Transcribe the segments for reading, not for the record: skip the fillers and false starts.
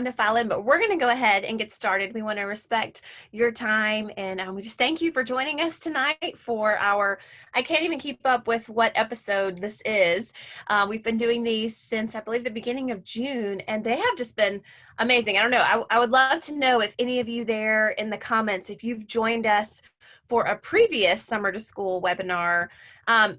to file in, but we're going to go ahead and get started. We want to respect your time, and we just thank you for joining us tonight for our, I can't even keep up with what episode this is. We've been doing these since, I believe, the beginning of June, and they have just been amazing. I don't know. I would love to know if any of you there in the comments, if you've joined us for a previous Summer to School webinar,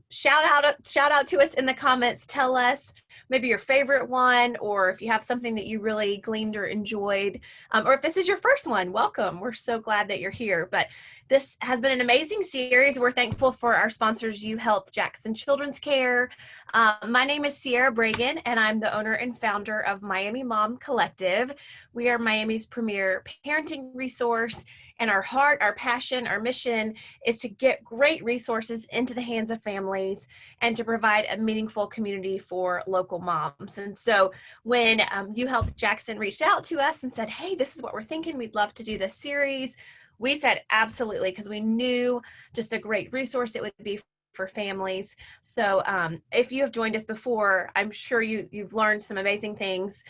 shout out to us in the comments. Tell us maybe your favorite one, or if you have something that you really gleaned or enjoyed, or if this is your first one, welcome. We're so glad that you're here. But this has been an amazing series. We're thankful for our sponsors, UHealth, Jackson Children's Care. My name is Cierra Bragan, and I'm the owner and founder of Miami Mom Collective. We are Miami's premier parenting resource, and our heart, our passion, our mission is to get great resources into the hands of families and to provide a meaningful community for local moms. And so when UHealth Jackson reached out to us and said, hey, this is what we're thinking, we'd love to do this series, we said absolutely, because we knew just the great resource it would be for families. So if you have joined us before, I'm sure you've learned some amazing things.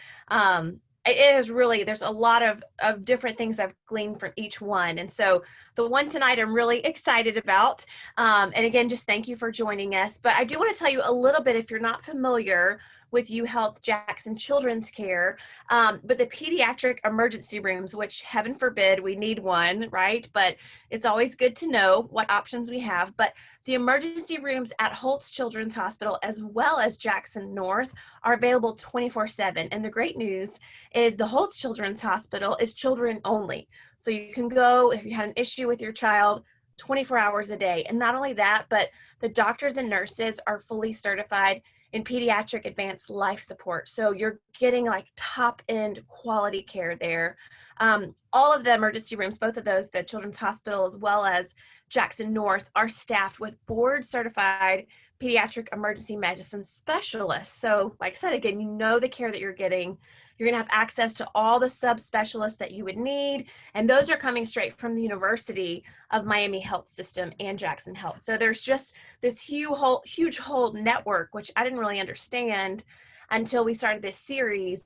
It is really, there's a lot of different things I've gleaned from each one. And so the one tonight I'm really excited about. And again, just thank you for joining us. But I do want to tell you a little bit, if you're not familiar with UHealth Jackson Children's Care, but the pediatric emergency rooms, which heaven forbid we need one, right? But it's always good to know what options we have. But the emergency rooms at Holtz Children's Hospital, as well as Jackson North, are available 24/7. And the great news is the Holtz Children's Hospital is children only. So you can go if you had an issue with your child 24 hours a day. And not only that, but the doctors and nurses are fully certified in pediatric advanced life support. So you're getting like top end quality care there. All of the emergency rooms, both of those, the Children's Hospital as well as Jackson North, are staffed with board certified pediatric emergency medicine specialists. So like I said, again, you know the care that you're getting. You're going to have access to all the subspecialists that you would need. And those are coming straight from the University of Miami Health System and Jackson Health. So there's just this huge whole network, which I didn't really understand until we started this series,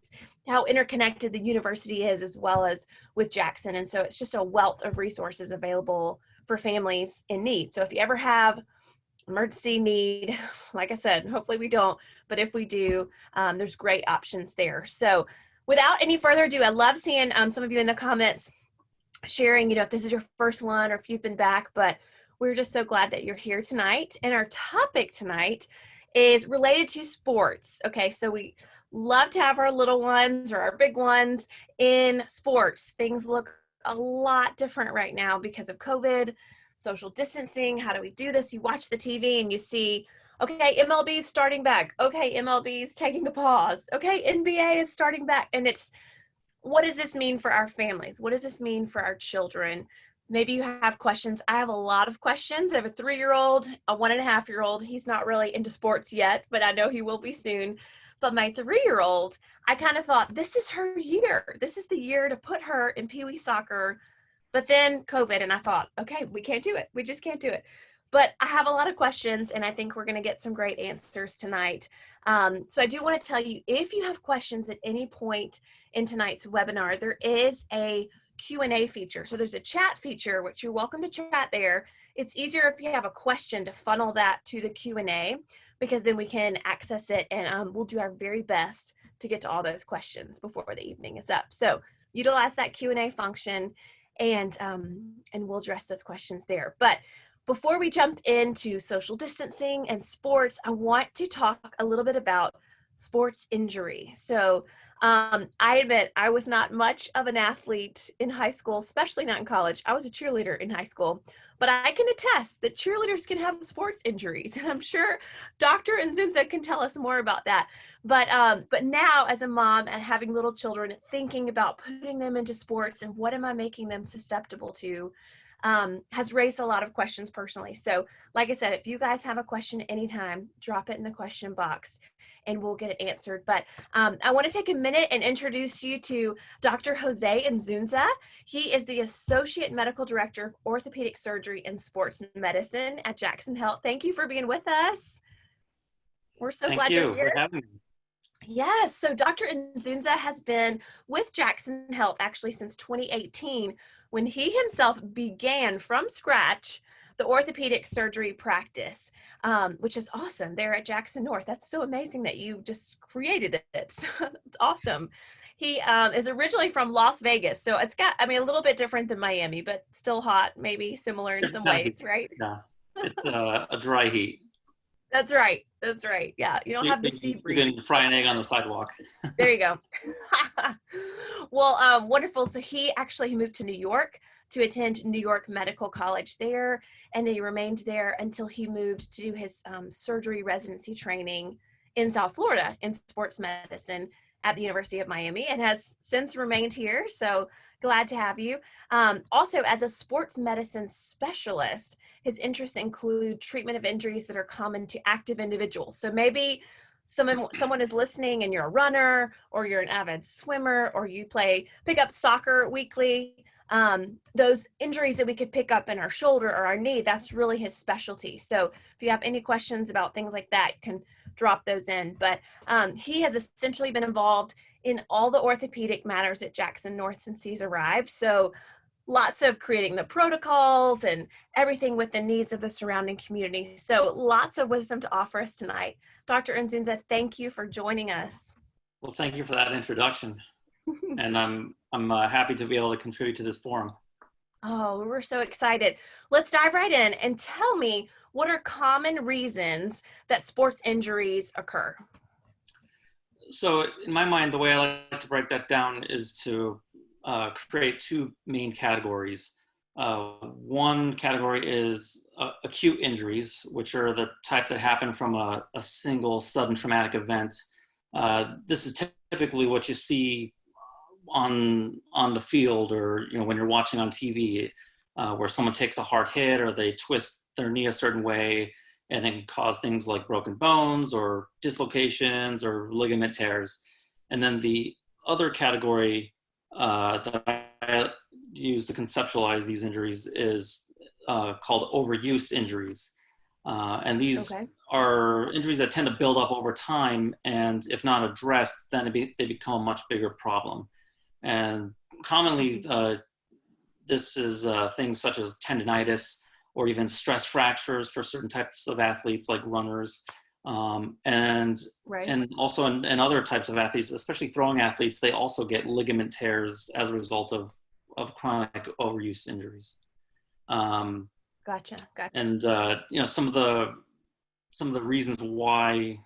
how interconnected the university is as well as with Jackson. And so it's just a wealth of resources available for families in need. So if you ever have emergency need, like I said, hopefully we don't, but if we do, there's great options there. So without any further ado, I love seeing some of you in the comments sharing, if this is your first one or if you've been back, but we're just so glad that you're here tonight. And our topic tonight is related to sports. Okay, so we love to have our little ones or our big ones in sports. Things look a lot different right now because of COVID, social distancing. How do we do this? You watch the TV and you see, okay, MLB is starting back. Okay, MLB is taking a pause. Okay, NBA is starting back. And it's, what does this mean for our families? What does this mean for our children? Maybe you have questions. I have a lot of questions. I have a 3-year-old, a 1.5-year-old. He's not really into sports yet, but I know he will be soon. But my 3-year-old, I kind of thought, this is her year. This is the year to put her in Pee Wee soccer. But then COVID, and I thought, okay, we can't do it. We just can't do it. But I have a lot of questions, and I think we're going to get some great answers tonight. So I do want to tell you, if you have questions at any point in tonight's webinar, there is a Q&A feature. So there's a chat feature, which you're welcome to chat there. It's easier if you have a question to funnel that to the Q&A, because then we can access it, and we'll do our very best to get to all those questions before the evening is up. So utilize that Q&A function, and we'll address those questions there. But before we jump into social distancing and sports, I want to talk a little bit about sports injury. So I admit I was not much of an athlete in high school, especially not in college. I was a cheerleader in high school, but I can attest that cheerleaders can have sports injuries. And I'm sure Dr. Inzunza can tell us more about that. But now as a mom and having little children, thinking about putting them into sports and what am I making them susceptible to, has raised a lot of questions personally. So like I said, if you guys have a question anytime, drop it in the question box and we'll get it answered. But I want to take a minute and introduce you to Dr. Jose Inzunza. He is the Associate Medical Director of Orthopedic Surgery and Sports Medicine at Jackson Health. Thank you for being with us. We're so glad you're here. Thank you for having me. Yes, so Dr. Inzunza has been with Jackson Health actually since 2018 when he himself began from scratch the orthopedic surgery practice, which is awesome there at Jackson North. That's so amazing that you just created it. So it's awesome. He is originally from Las Vegas, so it's got, I mean, a little bit different than Miami, but still hot, maybe similar in some Different kind of heat. waay, right? Yeah, it's a dry heat. That's right. That's right. Yeah, you don't You, have the sea you can breeze. fry an egg on the sidewalk. There you go. Well, wonderful. So he moved to New York to attend New York Medical College there, and then he remained there until he moved to do his surgery residency training in South Florida in sports medicine at the University of Miami, and has since remained here. So glad to have you. Also, as a sports medicine specialist, his interests include treatment of injuries that are common to active individuals. So maybe someone is listening and you're a runner, or you're an avid swimmer, or you pick up soccer weekly, those injuries that we could pick up in our shoulder or our knee, that's really his specialty. So if you have any questions about things like that, you can drop those in. But he has essentially been involved in all the orthopedic matters at Jackson North since he's arrived. So lots of creating the protocols and everything with the needs of the surrounding community. So lots of wisdom to offer us tonight. Dr. Inzunza, thank you for joining us. Well, thank you for that introduction, and I'm happy to be able to contribute to this forum. Oh, we're so excited. Let's dive right in and tell me, what are common reasons that sports injuries occur? So in my mind, the way I like to break that down is to create two main categories. One category is acute injuries, which are the type that happen from a single sudden traumatic event. This is typically what you see on the field, or when you're watching on TV, where someone takes a hard hit or they twist their knee a certain way, and it can cause things like broken bones or dislocations or ligament tears. And then the other category that I use to conceptualize these injuries is called overuse injuries. And these are injuries that tend to build up over time, and if not addressed, then they become a much bigger problem. And commonly, this is things such as tendinitis, or even stress fractures for certain types of athletes like runners. And also in other types of athletes, especially throwing athletes, they also get ligament tears as a result of chronic overuse injuries. Gotcha. And some of the reasons why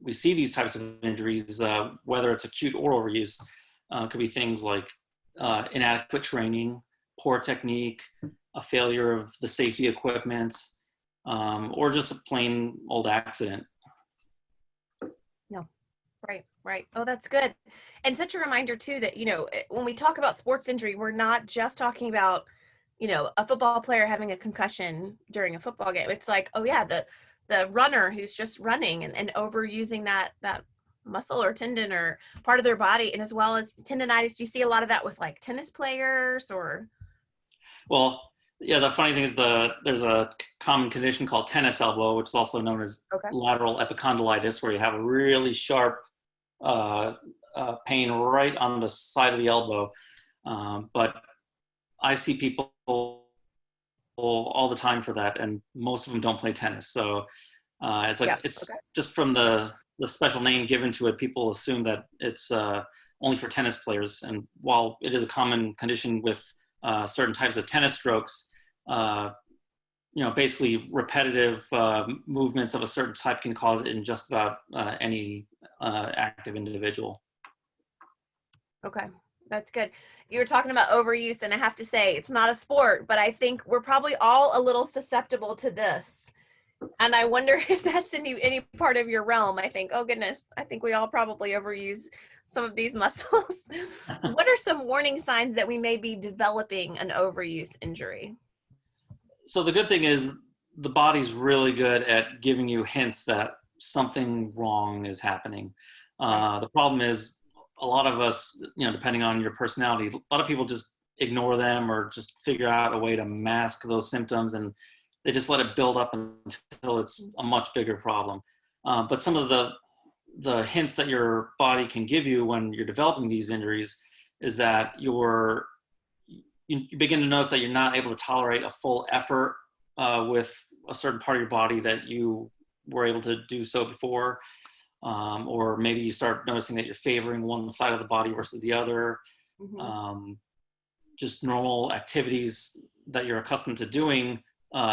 we see these types of injuries, whether it's acute or overuse, could be things like inadequate training, poor technique, a failure of the safety equipment, or just a plain old accident. No, right. Oh, that's good. And such a reminder too that, when we talk about sports injury, we're not just talking about, a football player having a concussion during a football game. It's like, oh yeah, the runner who's just running and overusing that muscle or tendon or part of their body, and as well as tendinitis. Do you see a lot of that with like tennis players or? Well, yeah, the funny thing is there's a common condition called tennis elbow, which is also known as lateral epicondylitis, where you have a really sharp pain right on the side of the elbow. But I see people all the time for that, and most of them don't play tennis. So it's like just from the special name given to it, people assume that it's only for tennis players. And while it is a common condition with certain types of tennis strokes, basically repetitive movements of a certain type can cause it in just about any active individual. Okay, that's good. You were talking about overuse, and I have to say, it's not a sport, but I think we're probably all a little susceptible to this. And I wonder if that's in any part of your realm. I think, oh goodness, I think we all probably overuse some of these muscles. What are some warning signs that we may be developing an overuse injury? So the good thing is the body's really good at giving you hints that something wrong is happening. The problem is a lot of us, depending on your personality, a lot of people just ignore them or just figure out a way to mask those symptoms, and they just let it build up until it's a much bigger problem. But some of the the hints that your body can give you when you're developing these injuries is that you begin to notice that you're not able to tolerate a full effort with a certain part of your body that you were able to do so before. Or maybe you start noticing that you're favoring one side of the body versus the other. Just normal activities that you're accustomed to doing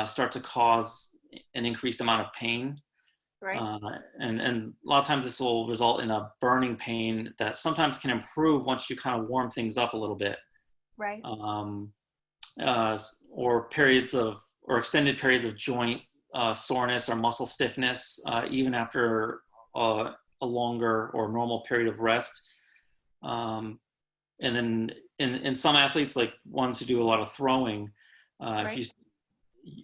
start to cause an increased amount of pain. Right. And a lot of times this will result in a burning pain that sometimes can improve once you kind of warm things up a little bit. Right. Or extended periods of joint soreness or muscle stiffness, even after a longer or normal period of rest. And then in some athletes, like ones who do a lot of throwing, Right.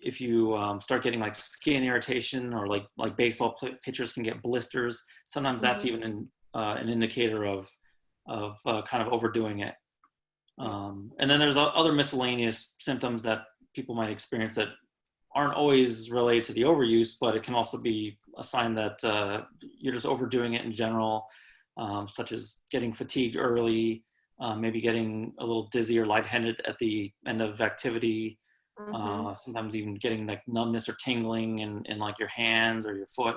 if you start getting like skin irritation, or like baseball pitchers can get blisters, sometimes that's even an indicator of kind of overdoing it. And then there's other miscellaneous symptoms that people might experience that aren't always related to the overuse, but it can also be a sign that you're just overdoing it in general, such as getting fatigued early, maybe getting a little dizzy or lightheaded at the end of activity, sometimes even getting like numbness or tingling in like your hands or your foot,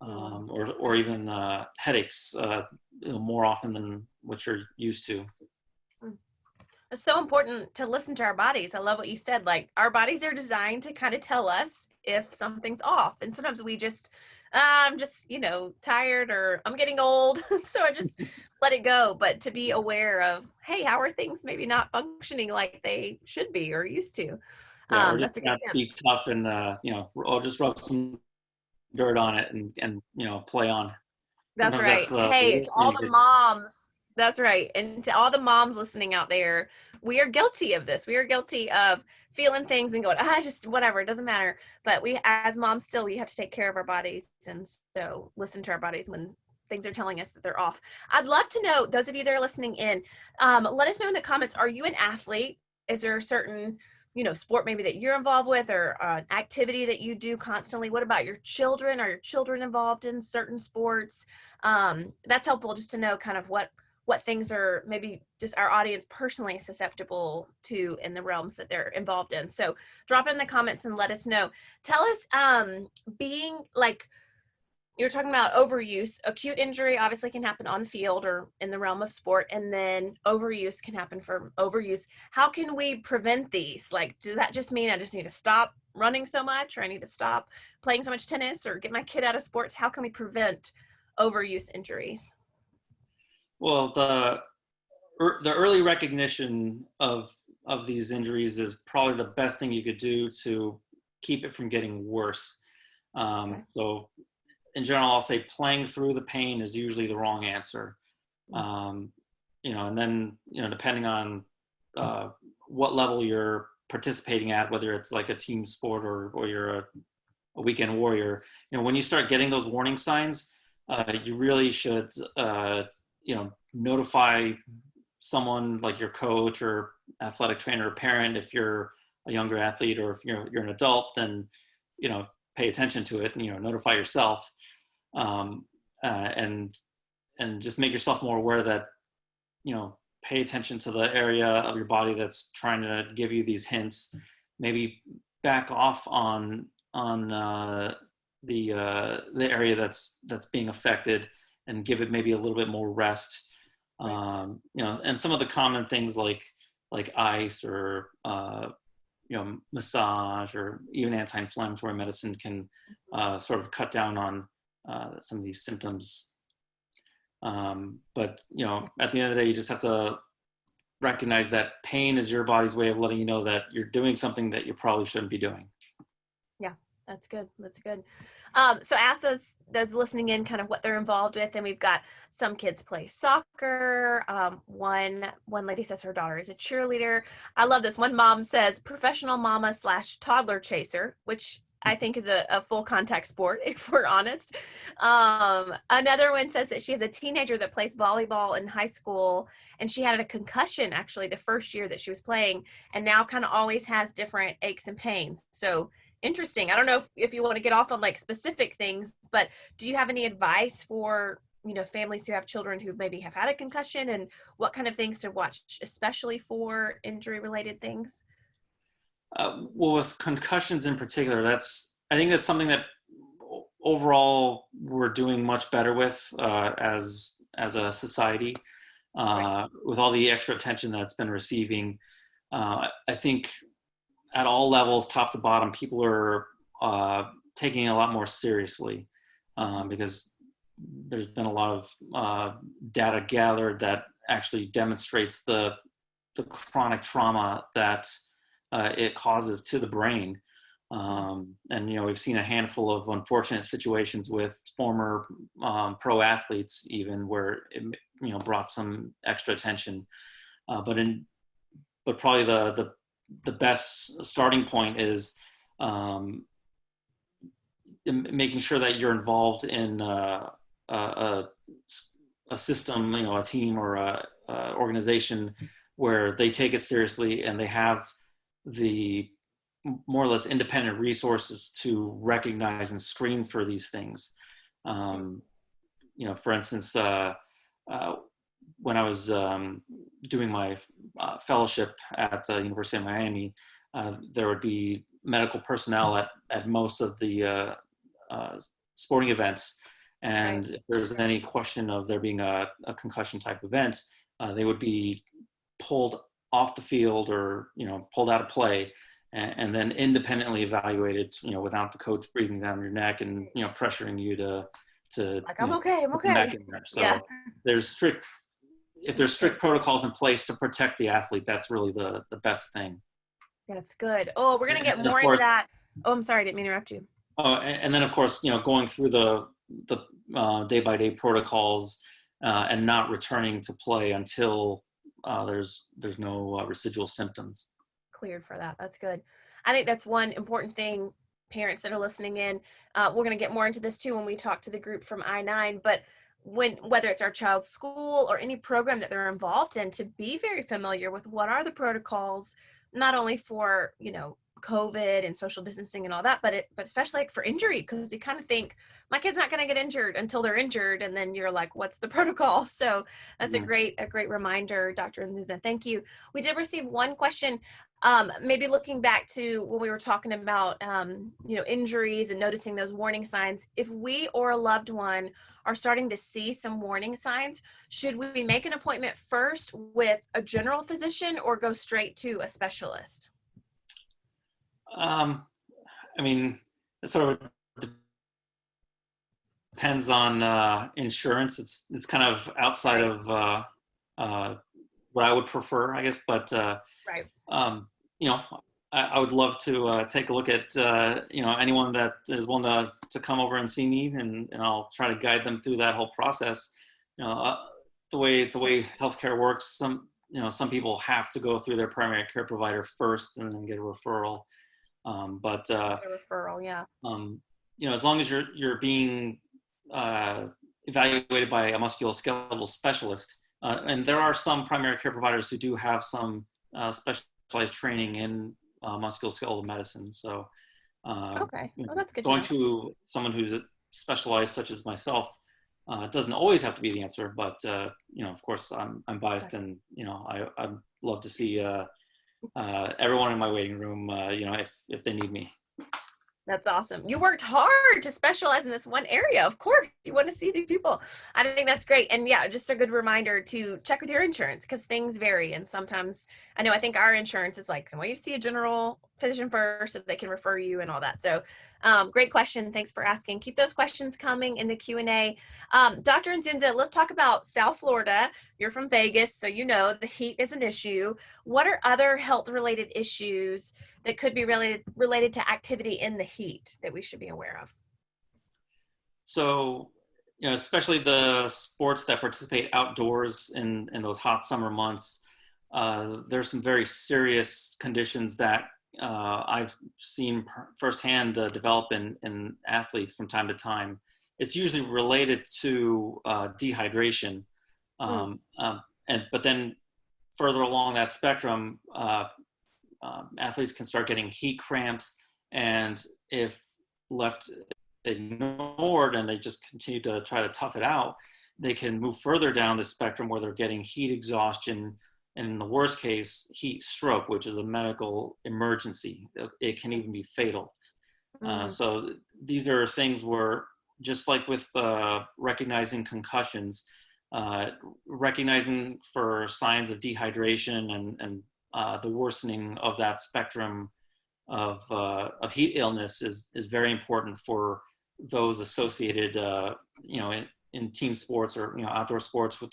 or even headaches more often than what you're used to. It's so important to listen to our bodies. I love what you said. Like, our bodies are designed to kind of tell us if something's off. And sometimes we just, I'm just, tired, or I'm getting old. So I just let it go. But to be aware of, hey, how are things maybe not functioning like they should be or used to? Yeah, or just That's a good kind of tip. be tough and, I'll just rub some dirt on it and play on. That's Sometimes right. that's the Hey, to least thing all you the could do. moms, that's right. And to all the moms listening out there, we are guilty of this. We are guilty of feeling things and going, just whatever, it doesn't matter. But we, as moms, still, we have to take care of our bodies. And so listen to our bodies when things are telling us that they're off. I'd love to know, those of you that are listening in, let us know in the comments, are you an athlete? Is there a certain sport maybe that you're involved with, or an activity that you do constantly? What about your children? Are your children involved in certain sports? That's helpful just to know kind of what things are maybe just our audience personally susceptible to in the realms that they're involved in. So drop it in the comments and let us know. Tell us, being like, you're talking about overuse. Acute injury obviously can happen on field or in the realm of sport, and then overuse can happen from overuse. How can we prevent these? Like, does that just mean I just need to stop running so much, or I need to stop playing so much tennis, or get my kid out of sports? How can we prevent overuse injuries? Well, the early recognition of these injuries is probably the best thing you could do to keep it from getting worse. Okay. So in general, I'll say playing through the pain is usually the wrong answer. And then, depending on what level you're participating at, whether it's like a team sport or you're a weekend warrior, when you start getting those warning signs, you really should, notify someone like your coach or athletic trainer or parent. If you're a younger athlete, or if you're an adult, then, pay attention to it and, notify yourself. And just make yourself more aware that, pay attention to the area of your body that's trying to give you these hints. Maybe back off on the area that's being affected, and give it maybe a little bit more rest. And some of the common things like ice, or massage, or even anti-inflammatory medicine can sort of cut down on some of these symptoms. But at the end of the day, you just have to recognize that pain is your body's way of letting you know that you're doing something that you probably shouldn't be doing. Yeah, that's good. That's good. So ask those listening in kind of what they're involved with. And we've got some kids play soccer. One lady says her daughter is a cheerleader. I love this. One mom says professional mama / toddler chaser, which I think is a full contact sport, if we're honest. Another one says that she has a teenager that plays volleyball in high school, and she had a concussion actually the first year that she was playing, and now kind of always has different aches and pains. So Interesting. I don't know if you want to get off on like specific things, but do you have any advice for, families who have children who maybe have had a concussion, and what kind of things to watch, especially for injury related things? Well, with concussions in particular, I think that's something that overall we're doing much better with as a society, Right. with all the extra attention that's been receiving. I think at all levels, top to bottom, people are taking it a lot more seriously, because there's been a lot of data gathered that actually demonstrates the chronic trauma that it causes to the brain. And we've seen a handful of unfortunate situations with former pro athletes, even where it brought some extra attention. But probably the best starting point is making sure that you're involved in a system, a team or a organization where they take it seriously and they have the more or less independent resources to recognize and screen for these things. For instance, when I was doing my fellowship at the University of Miami, there would be medical personnel at most of the sporting events. And if there's any question of there being a concussion type event, they would be pulled off the field or, pulled out of play and then independently evaluated, without the coach breathing down your neck and, pressuring you to like, I'm okay. put them back in there. So if there's strict protocols in place to protect the athlete, that's really the best thing. That's good. Oh, we're going to get more into that. Oh, I'm sorry. I didn't mean to interrupt you. Oh, and then of course, going through the day-by-day protocols and not returning to play until there's no residual symptoms. Cleared for that. That's good. I think that's one important thing, parents that are listening in. We're going to get more into this too when we talk to the group from I-9, but whether it's our child's school or any program that they're involved in, to be very familiar with what are the protocols, not only for, COVID and social distancing and all that, but especially like for injury, because you kind of think my kid's not going to get injured until they're injured, and then you're like, what's the protocol? So that's a great reminder, Dr. Inzunza. Thank you. We did receive one question, maybe looking back to when we were talking about injuries and noticing those warning signs. If we or a loved one are starting to see some warning signs, should we make an appointment first with a general physician or go straight to a specialist? I mean, it sort of depends on insurance. It's kind of outside of what I would prefer, I guess. But I would love to take a look at anyone that is willing to come over and see me, and I'll try to guide them through that whole process. The way healthcare works, some people have to go through their primary care provider first and then get a referral. But a referral, yeah. As long as you're being evaluated by a musculoskeletal specialist, and there are some primary care providers who do have some specialized training in musculoskeletal medicine. So, that's good. Going to someone who's specialized, such as myself, doesn't always have to be the answer. But of course, I'm biased, and I'd love to see everyone in my waiting room, if they need me. That's awesome. You worked hard to specialize in this one area. Of course, you want to see these people. I think that's great. And yeah, just a good reminder to check with your insurance, because things vary. And sometimes, I think our insurance is like, well, you see a general physician first so they can refer you and all that. So great question. Thanks for asking. Keep those questions coming in the Q&A. Dr. Inzunza, let's talk about South Florida. You're from Vegas, so the heat is an issue. What are other health-related issues that could be related to activity in the heat that we should be aware of? So, especially the sports that participate outdoors in those hot summer months, there's some very serious conditions that I've seen firsthand develop in athletes from time to time. It's usually related to dehydration. But then further along that spectrum, athletes can start getting heat cramps, And if left ignored and they just continue to try to tough it out, they can move further down the spectrum where they're getting heat exhaustion, and in the worst case, heat stroke, which is a medical emergency. It can even be fatal. So these are things where, just like with recognizing concussions, recognizing for signs of dehydration and the worsening of that spectrum of heat illness is very important for those associated, in team sports or outdoor sports with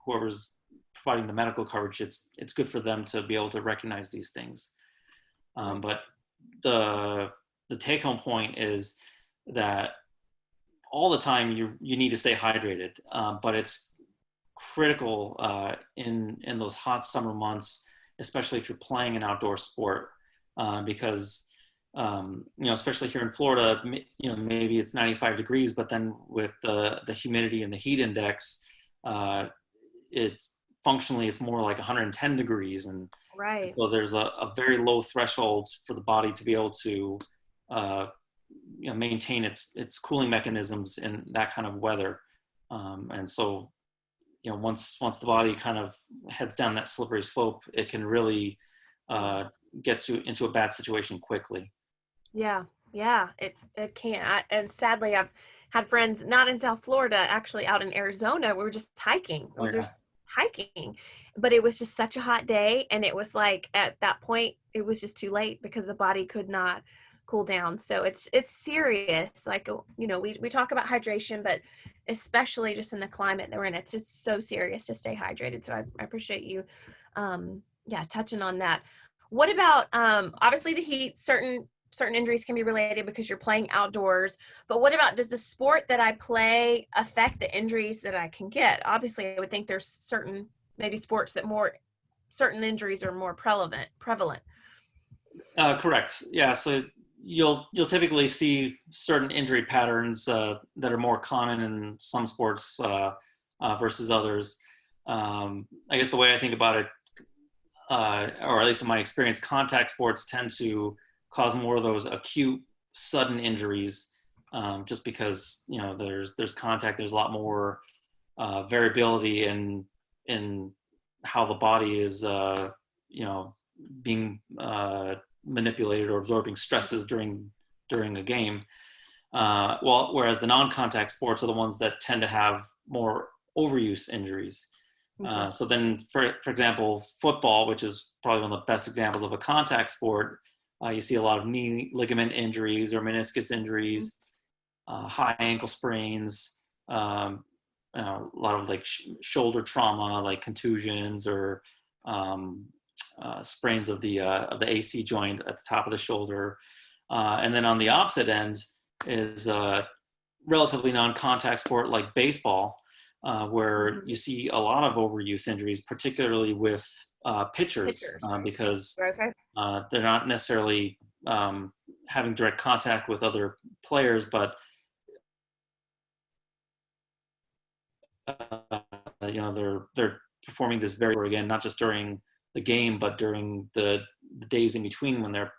whoever's providing the medical coverage. It's good for them to be able to recognize these things. But the take-home point is that all the time you need to stay hydrated, but it's critical in those hot summer months, especially if you're playing an outdoor sport, because especially here in Florida, maybe it's 95 degrees, but then with the humidity and the heat index, it's more like 110 degrees, and Right. so there's a very low threshold for the body to be able to maintain its cooling mechanisms in that kind of weather, and so once the body kind of heads down that slippery slope, it can really get into a bad situation quickly. Yeah, it can. And sadly, I've had friends not in South Florida, actually out in Arizona. We were just hiking. We Oh, were yeah. just hiking, but it was just such a hot day, and it was like at that point, it was just too late because the body could not cool down. So it's serious. Like we talk about hydration, but especially just in the climate that we're in, it's just so serious to stay hydrated. So I appreciate you, touching on that. What about obviously the heat? Certain injuries can be related because you're playing outdoors, but what about, does the sport that I play affect the injuries that I can get? Obviously, I would think there's certain maybe sports that certain injuries are more prevalent. Correct. Yeah. So you'll typically see certain injury patterns that are more common in some sports versus others. I guess the way I think about it, or at least in my experience, contact sports tend to cause more of those acute, sudden injuries, just because there's contact. There's a lot more variability in how the body is being manipulated or absorbing stresses during a game. Whereas the non-contact sports are the ones that tend to have more overuse injuries. So then, for example, football, which is probably one of the best examples of a contact sport, you see a lot of knee ligament injuries or meniscus injuries, high ankle sprains, a lot of like shoulder trauma, like contusions or sprains of the AC joint at the top of the shoulder. And then on the opposite end is a relatively non-contact sport like baseball, where you see a lot of overuse injuries, particularly with pitchers, because they're not necessarily having direct contact with other players, but they're performing this very, again, not just during the game, but during the days in between when they're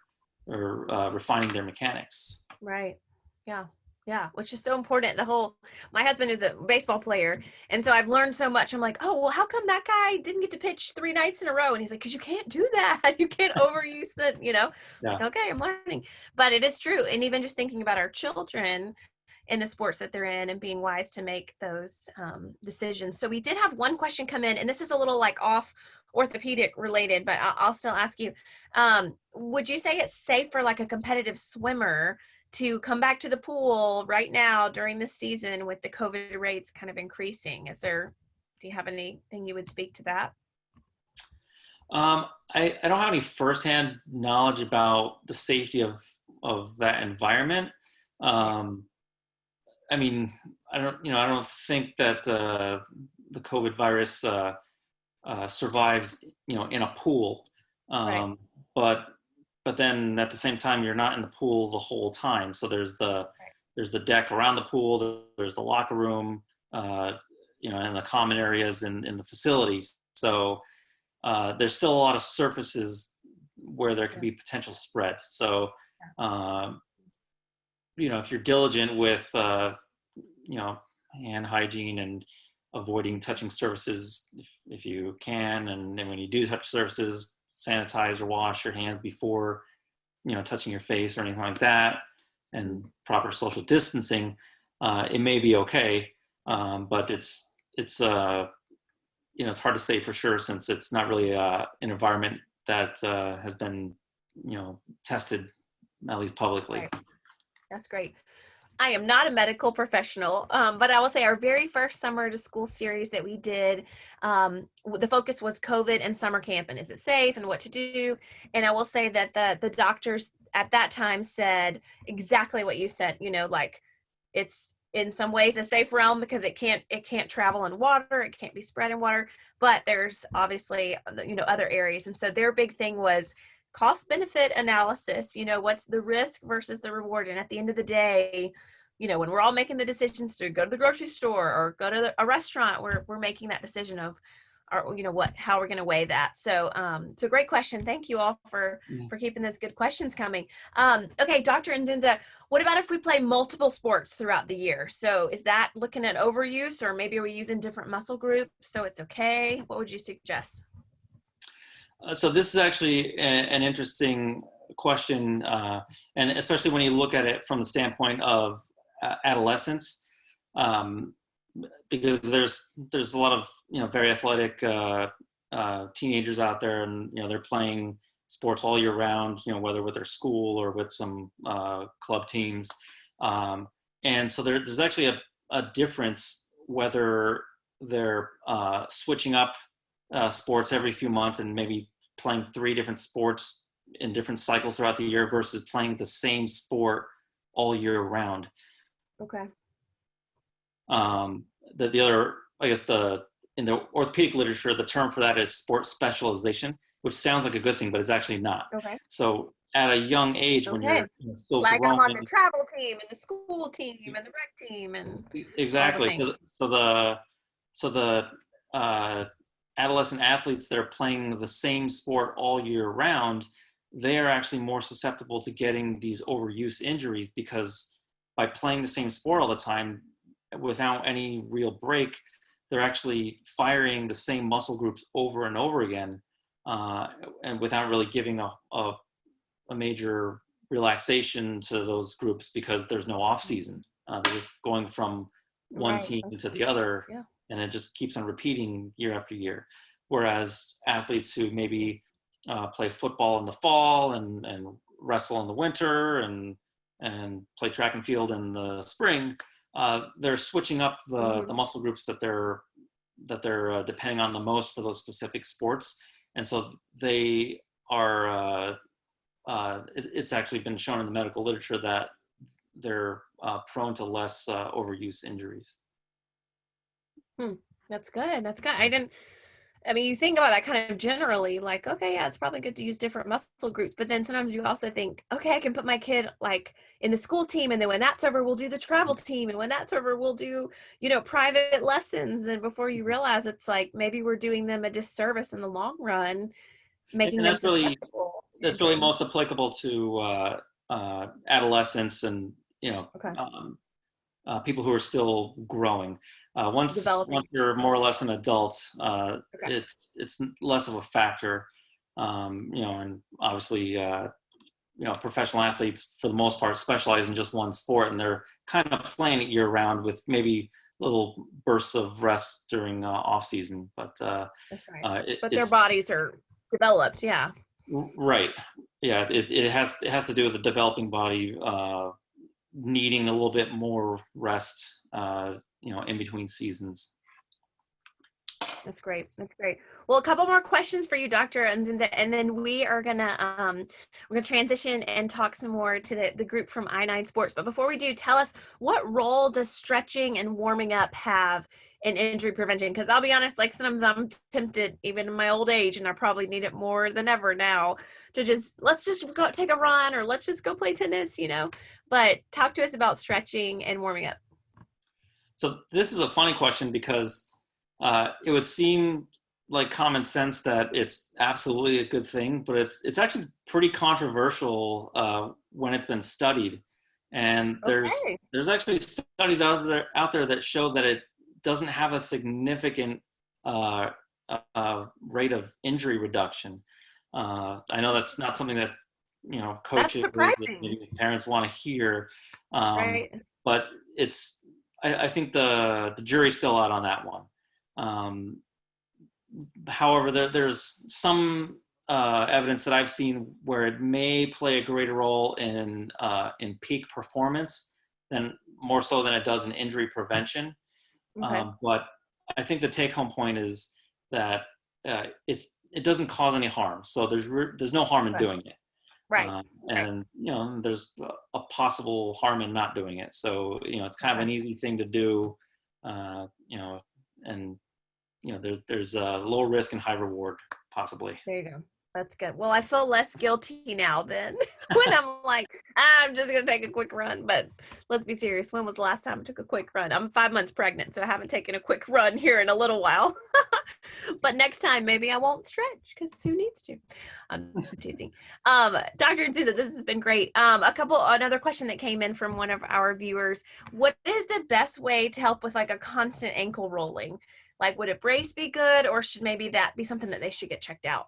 refining their mechanics. Right. Yeah, which is so important. My husband is a baseball player, and so I've learned so much. I'm like, oh, well, how come that guy didn't get to pitch 3 nights in a row? And he's like, because you can't do that. You can't overuse Yeah. Like, okay, I'm learning. But it is true. And even just thinking about our children in the sports that they're in and being wise to make those decisions. So we did have one question come in, and this is a little like off orthopedic related, but I'll still ask you. Would you say it's safe for like a competitive swimmer to come back to the pool right now during this season with the COVID rates kind of increasing? Do you have anything you would speak to that? I don't have any firsthand knowledge about the safety of that environment. I mean, I don't think that the COVID virus survives, in a pool. Right. But then at the same time, you're not in the pool the whole time. So there's the deck around the pool. There's the locker room, and the common areas in the facilities. So there's still a lot of surfaces where there could be potential spread. So If you're diligent with, hand hygiene and avoiding touching surfaces if you can, and then when you do touch surfaces, sanitize or wash your hands before, touching your face or anything like that, and proper social distancing, it may be okay. But it's hard to say for sure since it's not really an environment that has been, tested at least publicly. Right. That's great. I am not a medical professional, but I will say our very first summer to school series that we did, the focus was COVID and summer camp and is it safe and what to do. And I will say that the doctors at that time said exactly what you said, like it's in some ways a safe realm because it can't travel in water, it can't be spread in water, but there's obviously, other areas. And so their big thing was cost benefit analysis, what's the risk versus the reward. And at the end of the day, when we're all making the decisions to go to the grocery store or go to a restaurant, we're making that decision of, how we're going to weigh that. So it's a great question. Thank you all for keeping those good questions coming. Okay, Dr. Inzunza, what about if we play multiple sports throughout the year? So is that looking at overuse, or maybe are we using different muscle groups so it's okay? What would you suggest? So this is actually an interesting question, and especially when you look at it from the standpoint of adolescence, because there's a lot of very athletic teenagers out there, and they're playing sports all year round, whether with their school or with some club teams, and so there's actually a difference whether they're switching up sports every few months and maybe playing 3 different sports in different cycles throughout the year versus playing the same sport all year round. Okay. The other, I guess, in the orthopedic literature, the term for that is sports specialization, which sounds like a good thing, but it's actually not. Okay. So at a young age, when you're still like growing, I'm on the travel team and the school team and the rec team and exactly. So the adolescent athletes that are playing the same sport all year round, they are actually more susceptible to getting these overuse injuries, because by playing the same sport all the time without any real break, they're actually firing the same muscle groups over and over again, and without really giving a major relaxation to those groups, because there's no off season. They're just going from one team to the other, and it just keeps on repeating year after year. Whereas athletes who maybe play football in the fall and wrestle in the winter and play track and field in the spring, they're switching up the muscle groups that they're depending on the most for those specific sports, and so they are. It's actually been shown in the medical literature that they're prone to less overuse injuries. That's good. You think about that kind of generally, like, okay, yeah, it's probably good to use different muscle groups. But then sometimes you also think, okay, I can put my kid like in the school team, and then when that's over, we'll do the travel team. And when that's over, we'll do, private lessons. And before you realize, it's like maybe we're doing them a disservice in the long run, making them susceptible. That's really most applicable to adolescents and, people who are still growing. Once you're more or less an adult, it's less of a factor. And obviously, professional athletes for the most part specialize in just one sport, and they're kind of playing it year round with maybe little bursts of rest during off season. But that's right. But their bodies are developed, yeah. Right. Yeah. It has to do with the developing body needing a little bit more rest, in between seasons. That's great. Well, a couple more questions for you, Dr. Inzunza, and then we're gonna transition and talk some more to the group from I9 Sports. But before we do, tell us, what role does stretching and warming up have in injury prevention? Because I'll be honest, like sometimes I'm tempted, even in my old age, and I probably need it more than ever now, to let's just go take a run, or let's just go play tennis, But talk to us about stretching and warming up. So this is a funny question, because it would seem like common sense that it's absolutely a good thing, but it's actually pretty controversial when it's been studied. And Okay. there's actually studies out there that show that it doesn't have a significant uh, rate of injury reduction. I know that's not something that That's coaches or surprising, maybe parents want to hear, um, right? but it's I think the jury's still out on that one. Um, However, there's some evidence that I've seen where it may play a greater role in peak performance than more so than it does in injury prevention. Okay. But I think the take-home point is that it doesn't cause any harm. So there's no harm in Okay. doing it, Right. Right. and there's a possible harm in not doing it. So it's kind of Okay. an easy thing to do, and there's a low risk and high reward possibly. There you go. That's good. Well, I feel less guilty now then when I'm like, I'm just going to take a quick run. But let's be serious. When was the last time I took a quick run? I'm 5 months pregnant, so I haven't taken a quick run here in a little while. But next time, maybe I won't stretch because who needs to? I'm teasing. Dr. Inzunza, this has been great. Another question that came in from one of our viewers. What is the best way to help with like a constant ankle rolling? Like, would a brace be good, or should maybe that be something that they should get checked out?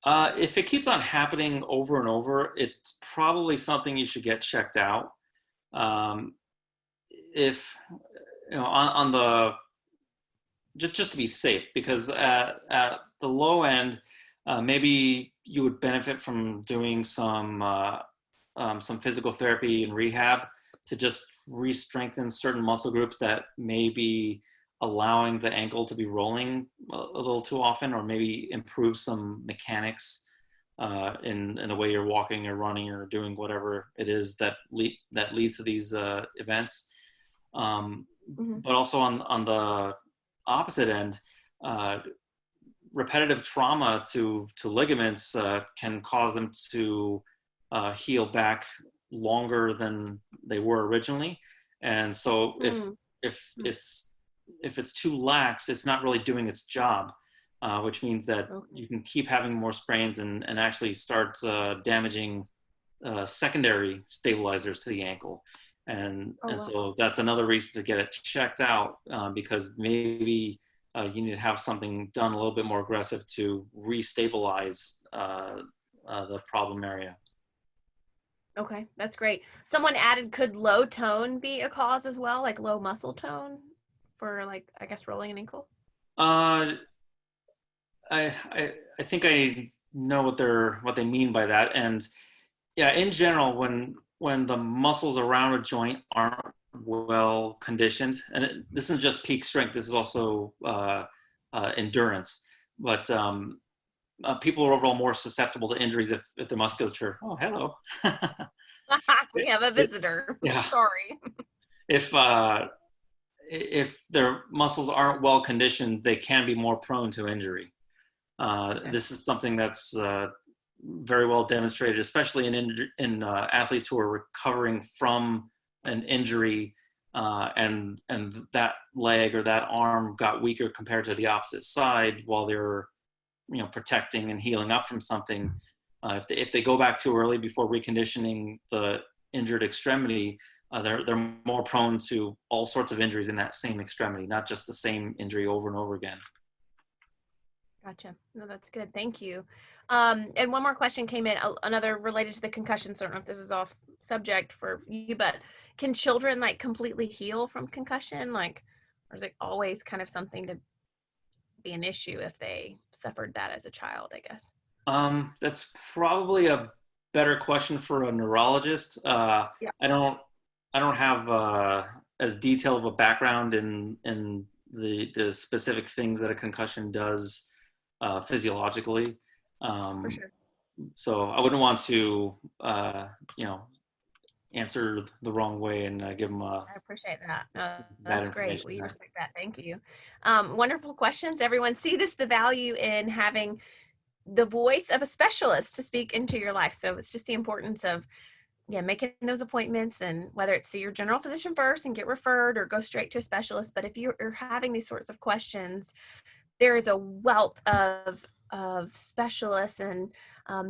If it keeps on happening over and over, it's probably something you should get checked out. Um, if on the just to be safe, because at the low end, maybe you would benefit from doing some physical therapy and rehab to just re-strengthen certain muscle groups that may be allowing the ankle to be rolling a little too often, or maybe improve some mechanics in the way you're walking or running or doing whatever it is that leads to these events. Mm-hmm. But also on the opposite end, repetitive trauma to ligaments can cause them to heal back longer than they were originally. And so if it's too lax, it's not really doing its job, which means that you can keep having more sprains and actually start damaging secondary stabilizers to the ankle. And so that's another reason to get it checked out, because maybe you need to have something done a little bit more aggressive to restabilize the problem area. Okay, that's great. Someone added, could low tone be a cause as well, like low muscle tone for like, I guess, rolling an ankle? Uh, I think I know what they mean by that. And yeah, in general, when the muscles around a joint aren't well conditioned, and this isn't just peak strength, this is also endurance. But people are overall more susceptible to injuries if their musculature. Oh, hello. We have a visitor. Yeah. Sorry. If their muscles aren't well conditioned, they can be more prone to injury. This is something that's very well demonstrated, especially in athletes who are recovering from an injury, and that leg or that arm got weaker compared to the opposite side while they were protecting and healing up from something. If they go back too early before reconditioning the injured extremity, they're more prone to all sorts of injuries in that same extremity, not just the same injury over and over again. Gotcha. No, that's good. Thank you. And one more question came in, another related to the concussion. So I don't know if this is off subject for you, but can children like completely heal from concussion? Like, or is it always kind of something to be an issue if they suffered that as a child, I guess? That's probably a better question for a neurologist. Yeah. I don't have as detailed of a background in the specific things that a concussion does physiologically. For sure. So I wouldn't want to answer the wrong way and give them I appreciate that. bad That's great. information We there. respect that. Thank you. Wonderful questions. Everyone, see this, the value in having the voice of a specialist to speak into your life. So it's just the importance of making those appointments, and whether it's see your general physician first and get referred or go straight to a specialist. But if you're having these sorts of questions, there is a wealth of specialists and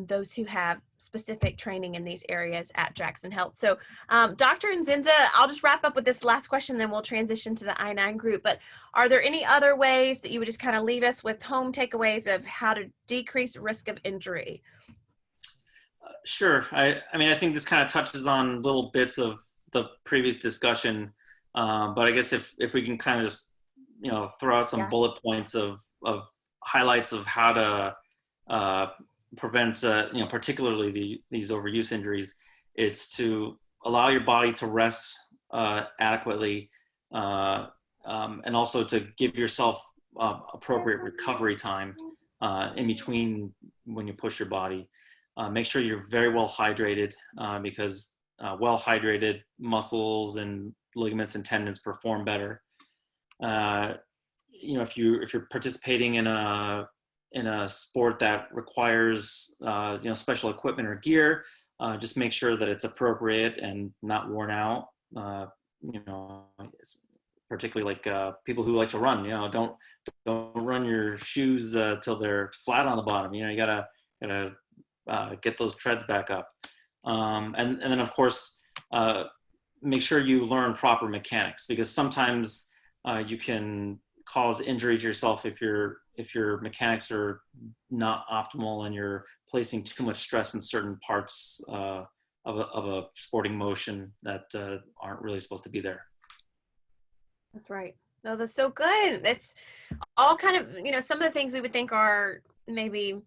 those who have specific training in these areas at Jackson Health. So Dr. Inzunza, I'll just wrap up with this last question, then we'll transition to the I-9 group. But are there any other ways that you would just kind of leave us with home takeaways of how to decrease risk of injury? Sure. I mean, I think this kind of touches on little bits of the previous discussion, but I guess if we can kind of just, throw out some bullet points of highlights of how to prevent, particularly these overuse injuries, it's to allow your body to rest adequately, and also to give yourself appropriate recovery time in between when you push your body. Make sure you're very well hydrated, because well hydrated muscles and ligaments and tendons perform better. If you're participating in a sport that requires special equipment or gear, just make sure that it's appropriate and not worn out. Particularly like people who like to run. Don't run your shoes till they're flat on the bottom. You gotta get those treads back up, and then of course make sure you learn proper mechanics, because sometimes you can cause injury to yourself if your mechanics are not optimal and you're placing too much stress in certain parts of a sporting motion that aren't really supposed to be there. That's right. No, that's so good. It's all kind of, some of the things we would think are maybe,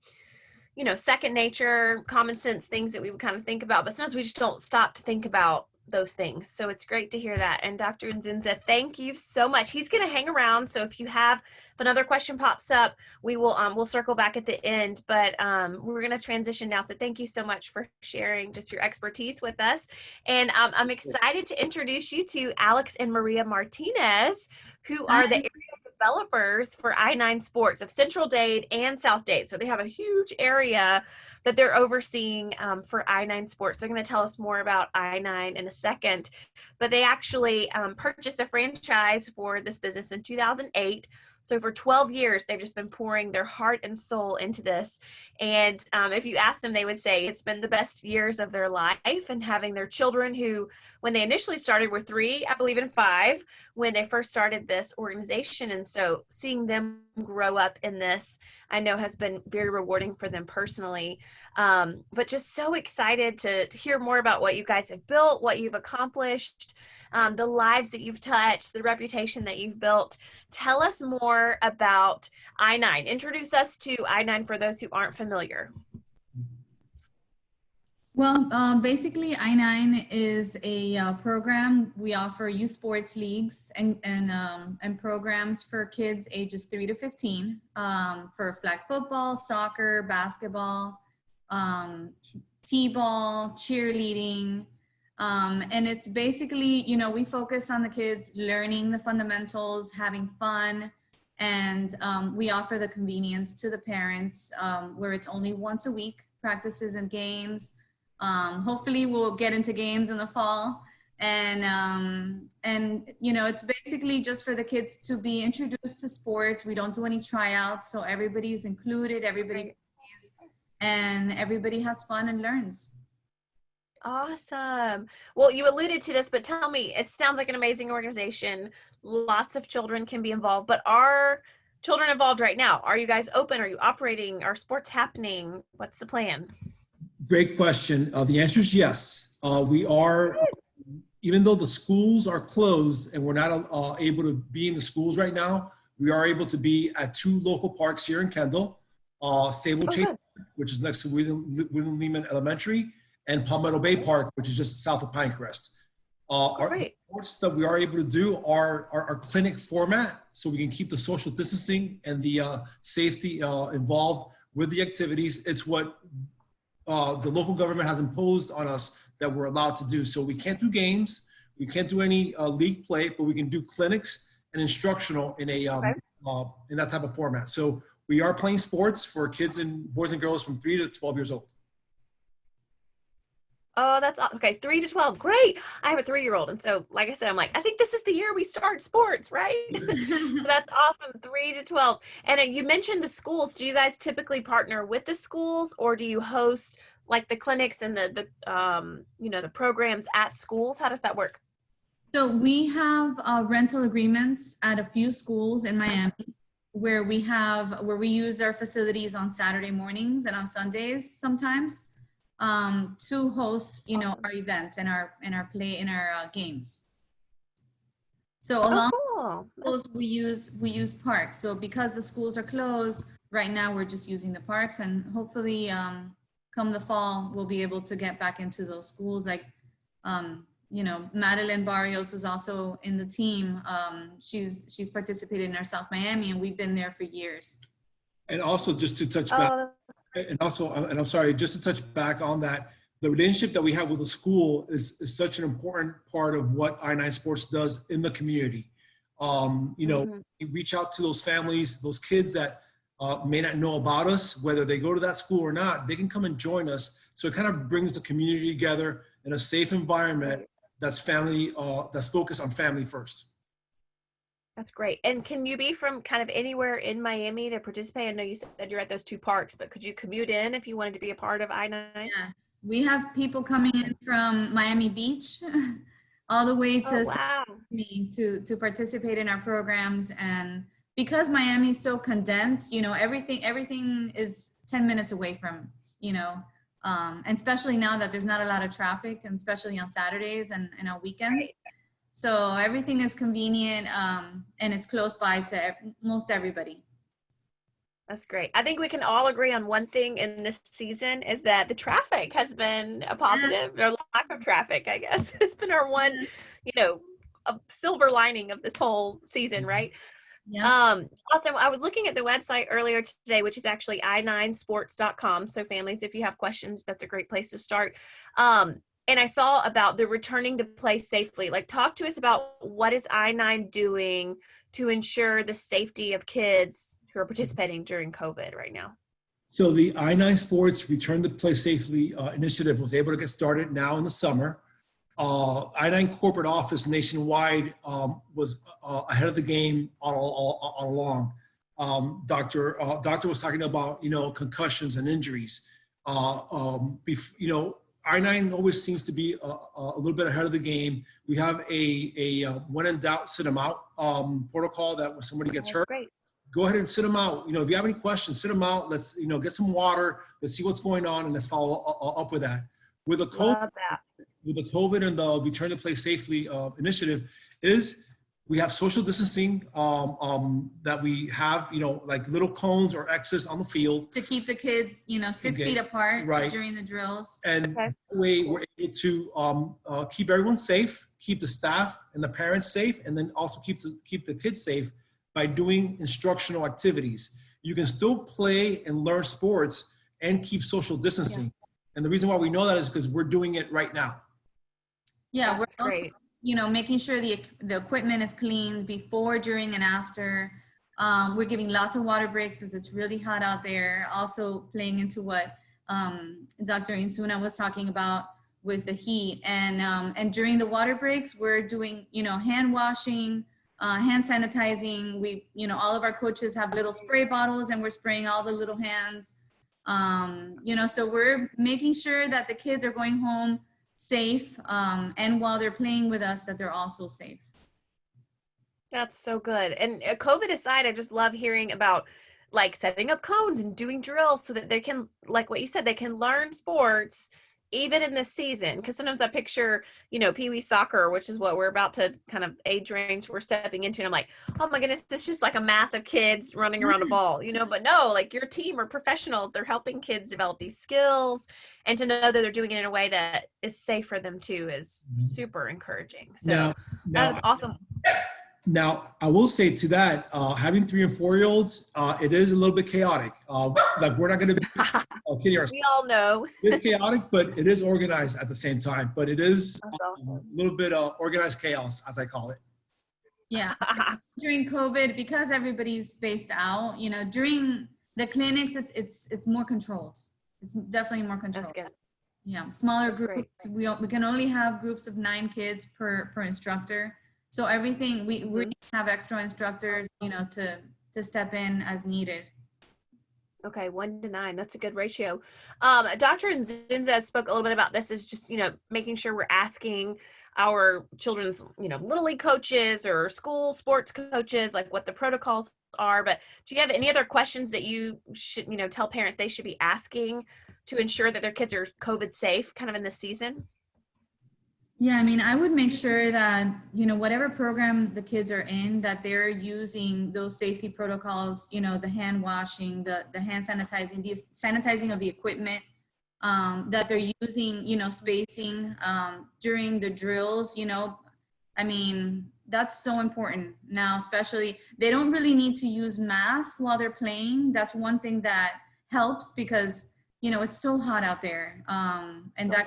second nature, common sense things that we would kind of think about, but sometimes we just don't stop to think about those things. So it's great to hear that. And Dr. Inzunza, thank you so much. He's going to hang around. So if another question pops up, we'll circle back at the end, but we're going to transition now. So thank you so much for sharing just your expertise with us. And I'm excited to introduce you to Alex and Maria Martinez, who are the area developers for I-9 Sports of Central Dade and South Dade. So they have a huge area that they're overseeing for I-9 Sports. They're going to tell us more about I-9 in a second, but they actually purchased a franchise for this business in 2008. So for 12 years, they've just been pouring their heart and soul into this. And if you ask them, they would say it's been the best years of their life, and having their children who, when they initially started, were 3, I believe, and 5 when they first started this organization. And so seeing them grow up in this, I know has been very rewarding for them personally. But just so excited to hear more about what you guys have built, what you've accomplished, the lives that you've touched, the reputation that you've built. Tell us more about I-9. Introduce us to I-9 for those who aren't familiar. Well, basically I-9 is a program. We offer youth sports leagues and programs for kids ages 3 to 15 for flag football, soccer, basketball, t-ball, cheerleading. And it's basically, we focus on the kids learning the fundamentals, having fun, and we offer the convenience to the parents where it's only once a week, practices and games. Hopefully we'll get into games in the fall, and it's basically just for the kids to be introduced to sports. We don't do any tryouts, so everybody's included, everybody plays, and everybody has fun and learns. Awesome. Well, you alluded to this, but tell me, it sounds like an amazing organization. Lots of children can be involved, but are children involved right now? Are you guys open? Are you operating? Are sports happening? What's the plan? Great question. The answer is yes. We are, even though the schools are closed and we're not able to be in the schools right now, we are able to be at 2 local parks here in Kendall, Sable Chase, which is next to William Lehman Elementary, and Palmetto Bay Park, which is just south of Pinecrest. Our sports that we are able to do are our clinic format, so we can keep the social distancing and the safety involved with the activities. It's what the local government has imposed on us that we're allowed to do. So we can't do games, we can't do any league play, but we can do clinics and instructional in a in that type of format. So we are playing sports for kids and boys and girls from 3 to 12 years old. Oh, okay. 3 to 12. Great. I have a 3-year-old. And so, like I said, I'm like, I think this is the year we start sports, right? So that's awesome. 3 to 12. And you mentioned the schools. Do you guys typically partner with the schools, or do you host like the clinics and the programs at schools? How does that work? So we have rental agreements at a few schools in Miami where we use their facilities on Saturday mornings and on Sundays sometimes to host, our events and our games. So along those, we use parks. So because the schools are closed right now, we're just using the parks, and hopefully come the fall, we'll be able to get back into those schools. Like, Madeline Barrios, who's also in the team, she's participated in our South Miami, and we've been there for years. And also, just to touch back, and I'm sorry, just to touch back on that, the relationship that we have with the school is such an important part of what I9 Sports does in the community. We reach out to those families, those kids that may not know about us, whether they go to that school or not, they can come and join us. So it kind of brings the community together in a safe environment that's focused on family first. That's great. And can you be from kind of anywhere in Miami to participate? I know you said you're at those 2 parks, but could you commute in if you wanted to be a part of I-9? Yes, we have people coming in from Miami Beach all the way to Miami to participate in our programs. And because Miami is so condensed, everything is 10 minutes away from, and especially now that there's not a lot of traffic, and especially on Saturdays and on weekends. Right. So everything is convenient, and it's close by to most everybody. That's great. I think we can all agree on one thing in this season is that the traffic has been a positive, or lack of traffic, I guess. It's been our one, a silver lining of this whole season, right? Yeah. Also, I was looking at the website earlier today, which is actually i9sports.com. So families, if you have questions, that's a great place to start. And I saw about the returning to play safely. Like, talk to us about what is I9 doing to ensure the safety of kids who are participating during COVID right now. So the I9 Sports Return to Play Safely initiative was able to get started now in the summer. I9 corporate office nationwide was ahead of the game all along. Doctor was talking about, concussions and injuries. I9 always seems to be a little bit ahead of the game. We have a when in doubt, sit them out protocol that when somebody gets hurt, go ahead and sit them out. If you have any questions, sit them out. Let's, get some water. Let's see what's going on, and let's follow up with that. With the COVID and the Return to Play Safely initiative we have social distancing that we have, like little cones or X's on the field. To keep the kids, 6 feet apart during the drills. And that way we're able to keep everyone safe, keep the staff and the parents safe, and then also keep the kids safe by doing instructional activities. You can still play and learn sports and keep social distancing. Yeah. And the reason why we know that is because we're doing it right now. Yeah, we're also, making sure the equipment is cleaned before, during, and after. We're giving lots of water breaks as it's really hot out there. Also playing into what Dr. Inzunza was talking about with the heat. And during the water breaks, we're doing, hand washing, hand sanitizing. We, all of our coaches have little spray bottles, and we're spraying all the little hands. So we're making sure that the kids are going home safe, and while they're playing with us, that they're also safe. That's so good. And COVID aside, I just love hearing about like setting up cones and doing drills so that they can, like what you said, they can learn sports even in this season. Because sometimes I picture, Pee-wee soccer, which is what we're about to kind of age range we're stepping into. And I'm like, oh my goodness, it's just like a mass of kids running around a ball, but no, like your team are professionals. They're helping kids develop these skills, and to know that they're doing it in a way that is safe for them too is super encouraging. So that is awesome. Now, I will say to that, having 3 and 4-year-olds, it is a little bit chaotic. Like we're not going to be kidding ourselves. We all know. It's chaotic, but it is organized at the same time. But it is a little bit of organized chaos, as I call it. Yeah. During COVID, because everybody's spaced out, during the clinics, it's more controlled. It's definitely more controlled. That's good. Yeah, smaller That's groups. great. We can only have groups of 9 kids per instructor. So everything we have extra instructors, you know, to step in as needed. Okay, 1 to 9. That's a good ratio. Dr. Inzunza spoke a little bit about this, is just, you know, making sure we're asking our children's, you know, little league coaches or school sports coaches, like what the protocols are. But do you have any other questions that you should, you know, tell parents they should be asking to ensure that their kids are COVID safe kind of in this season? Yeah, I mean, I would make sure that, you know, whatever program the kids are in, that they're using those safety protocols, you know, the hand washing, the hand sanitizing, the sanitizing of the equipment, that they're using, you know, spacing during the drills, you know. I mean, that's so important now, especially they don't really need to use masks while they're playing. That's one thing that helps because, you know, it's so hot out there. And that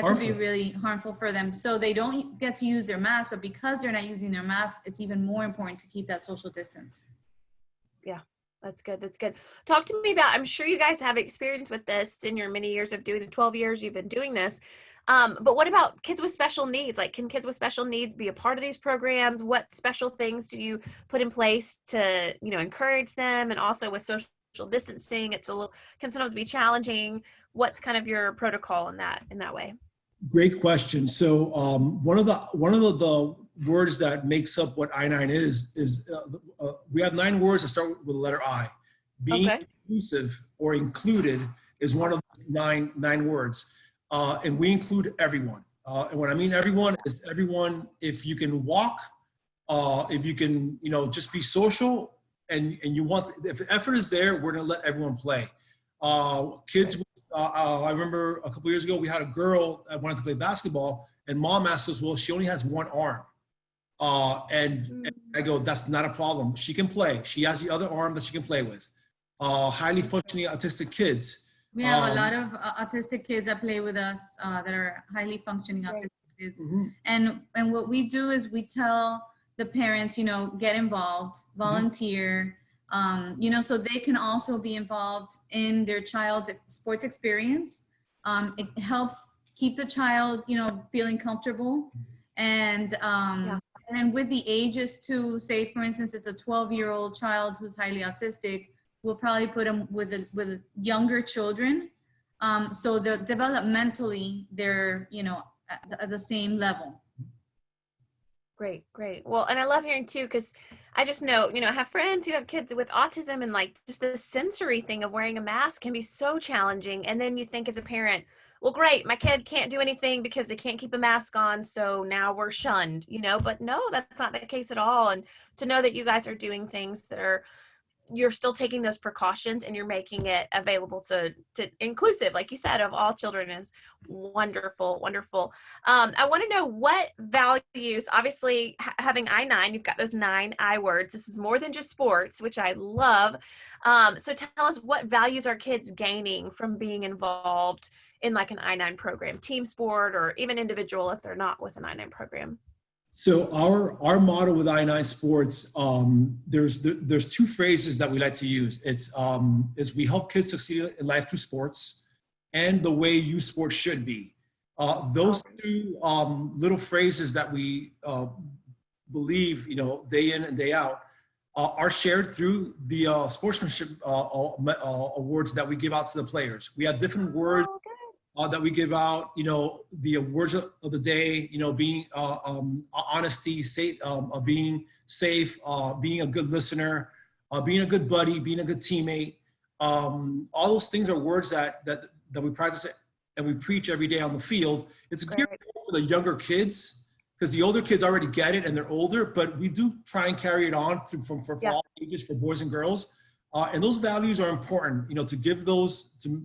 could be really harmful for them. So they don't get to use their mask, but because they're not using their mask, it's even more important to keep that social distance. Yeah, that's good. That's good. Talk to me about, I'm sure you guys have experience with this in your many years of doing the 12 years you've been doing this. But what about kids with special needs? Like, can kids with special needs be a part of these programs? What special things do you put in place to, you know, encourage them? And also with social distancing, can sometimes be challenging. What's kind of your protocol in that way? Great question. So one of the words that makes up what I9 is we have 9 words that start with the letter I. Being inclusive or included is one of the nine words, and we include everyone. And what I mean everyone is everyone. If you can walk, if you can, you know, just be social, and you want, if effort is there, we're gonna let everyone play. Kids. I remember a couple years ago, we had a girl that wanted to play basketball, and mom asked us, well, she only has one arm. And I go, that's not a problem. She can play. She has the other arm that she can play with. Highly functioning autistic kids. We have a lot of autistic kids that play with us that are highly functioning autistic kids. Mm-hmm. And what we do is we tell the parents, you know, get involved, volunteer, you know, so they can also be involved in their child's sports experience. It helps keep the child, you know, feeling comfortable. And then with the ages too, say for instance, it's a 12-year-old child who's highly autistic, we'll probably put them with younger children. So they're developmentally, they're, you know, at the same level. Great. Well, and I love hearing too, because I just know, you know, I have friends who have kids with autism, and like just the sensory thing of wearing a mask can be so challenging. And then you think as a parent, well, great, my kid can't do anything because they can't keep a mask on, so now we're shunned, you know, but no, that's not the case at all. And to know that you guys are doing things that are, you're still taking those precautions and you're making it available to inclusive, like you said, of all children is wonderful. I want to know what values, obviously having I9, you've got those 9 I words. This is more than just sports, which I love. So tell us, what values are kids gaining from being involved in like an I9 program, team sport, or even individual if they're not with an I9 program? So our motto with I9 Sports, there's 2 phrases that we like to use. It's is we help kids succeed in life through sports, and the way youth sports should be. Those 2 little phrases that we believe, you know, day in and day out, are shared through the sportsmanship awards that we give out to the players. We have different words that we give out, you know, the words of the day, you know, being honesty, being safe, being a good listener, being a good buddy, being a good teammate. All those things are words that we practice and we preach every day on the field. It's geared for the younger kids, because the older kids already get it and they're older, but we do try and carry it on for all ages, for boys and girls. And those values are important, you know, to